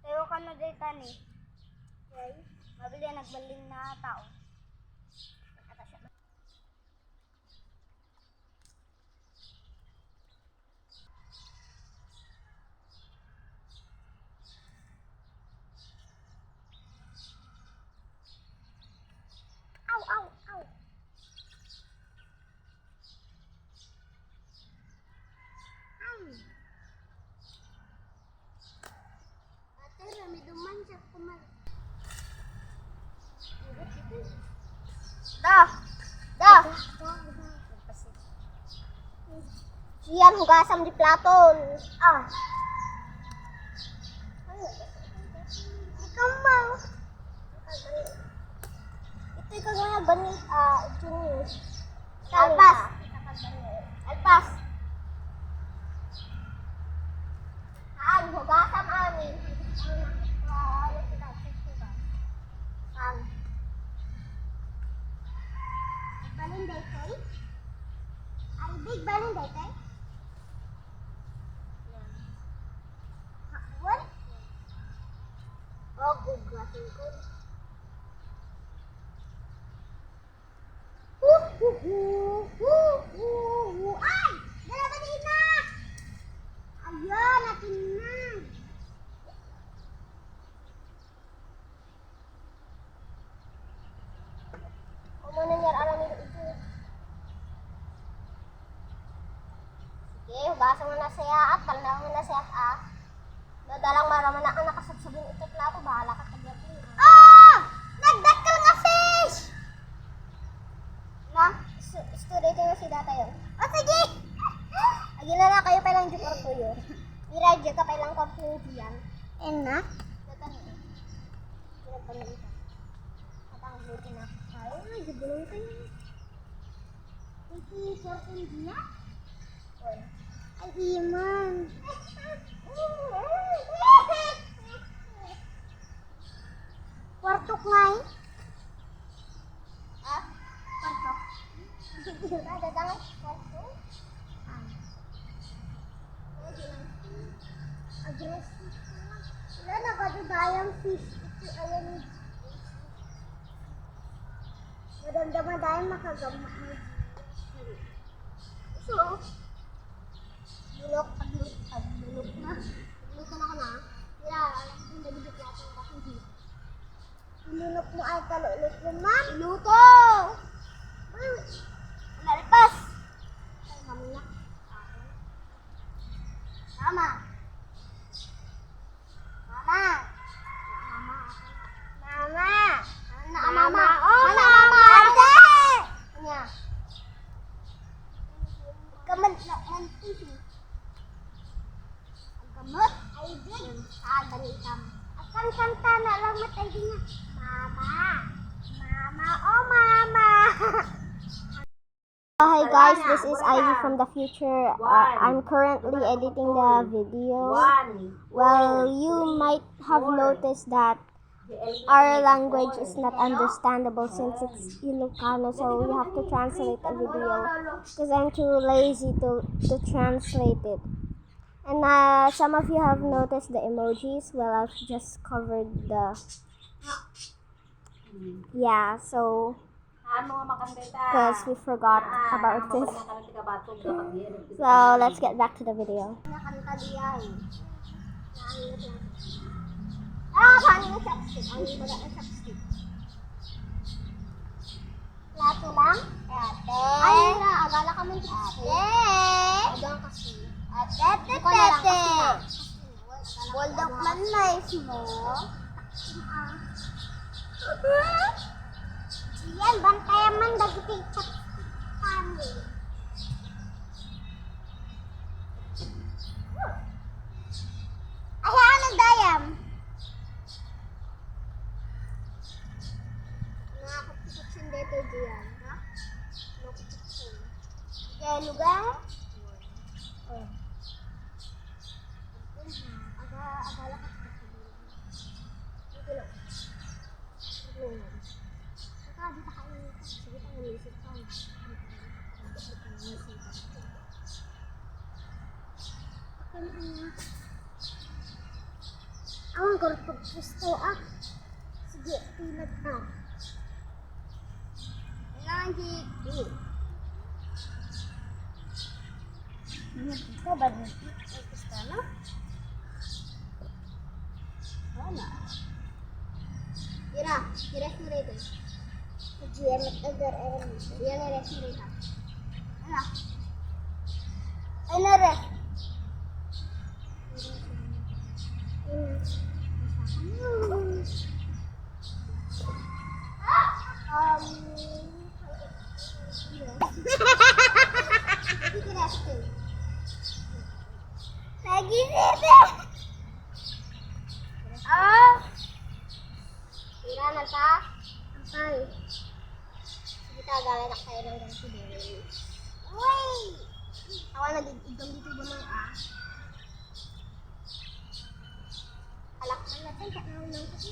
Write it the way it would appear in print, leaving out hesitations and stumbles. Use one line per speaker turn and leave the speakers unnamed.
Tayo ka na dito ni. Okay. Mabili nagbaling na tao. Siyan hugasam di platon. Ikaw mau. Ito ikaw nga banit junior. Alpas. Alpas. Hugasam amin. Balon day kay? Ay big balon day kay? What? Oh, gugasin ko. Ay! Dalawa din na! Ayun, natin na. Ano nangyari alam nito ito? Sige, hugasan mo na siya at kalna mo na siya Nadalang maraman na ang nakasabsabin ito plato, bahala ka kagyatin. Nagdakkel nga fish! Na, student na si data yun. Sige! Agila na kayo palang jukor ko yun. Iradyo ka palang kompleto yan. Na? Data nito. Pinagpamilita. At ang buti na. Ay, gabulong kayo. Ito yung 14 dia? Ay, iman. Kwartok nga eh. Kwartok. Dadangay kwartok. Aggressive. Wala na kadudayang fish. Ito ayan yung madamdaman dahil makagamot mo. So, bulok, paglulok na. Luto na ka na. Wala, alam ko yung nabibig natin kasi hindi. Ilunok mo ay kalulot mo, ma'am. Luto! Nalipas! Ay, mamaya. Mama! Mama! Mama! Mama! Mama! Ate! Nya. Gamot na mantis. Gamot ay big. Dalitam. Akan kanta na lang matay niya. Mama. Mama, oh mama. Hi guys, this is Ivy from the future. I'm currently editing the video. Well, you might have noticed that our language is not understandable since it's Ilocano, so we have to translate a video because I'm too lazy to translate it. And some of you have noticed the emojis. Well, I've just covered the so because we forgot about this. So let's get back to the video. Paano yung chopstick? Ang hindi wala ng chopstick. Plato lang? Ate. Ay, wala. Agala ka mong chopstick. Ate. Agang kasi. Ate. Bulldog man life mo. Yan, bantayan Magiting family. Ay, ano dayam? Nakakapitsin dito diyan, ha? Nakakapitsin. Kaya lugar? Oh. Agala ka sa dito lang. Saka dito ka ulit. Sige pa ng music ka. Awang ko pag gusto sige, pilat na. Langit. Ito ba dito? Gusto na? Wala. Ira, i-refrigerator. Diyan nag-agar-agar. Diyan i-refrigerator. Ano? Ano ref? Lagi sih. Ira na ta? Okay. Kita galit na kayo ng ganito din. Uy! Ako nag-igam dito ba mga Alak na natin. Kaya naman lang kasi.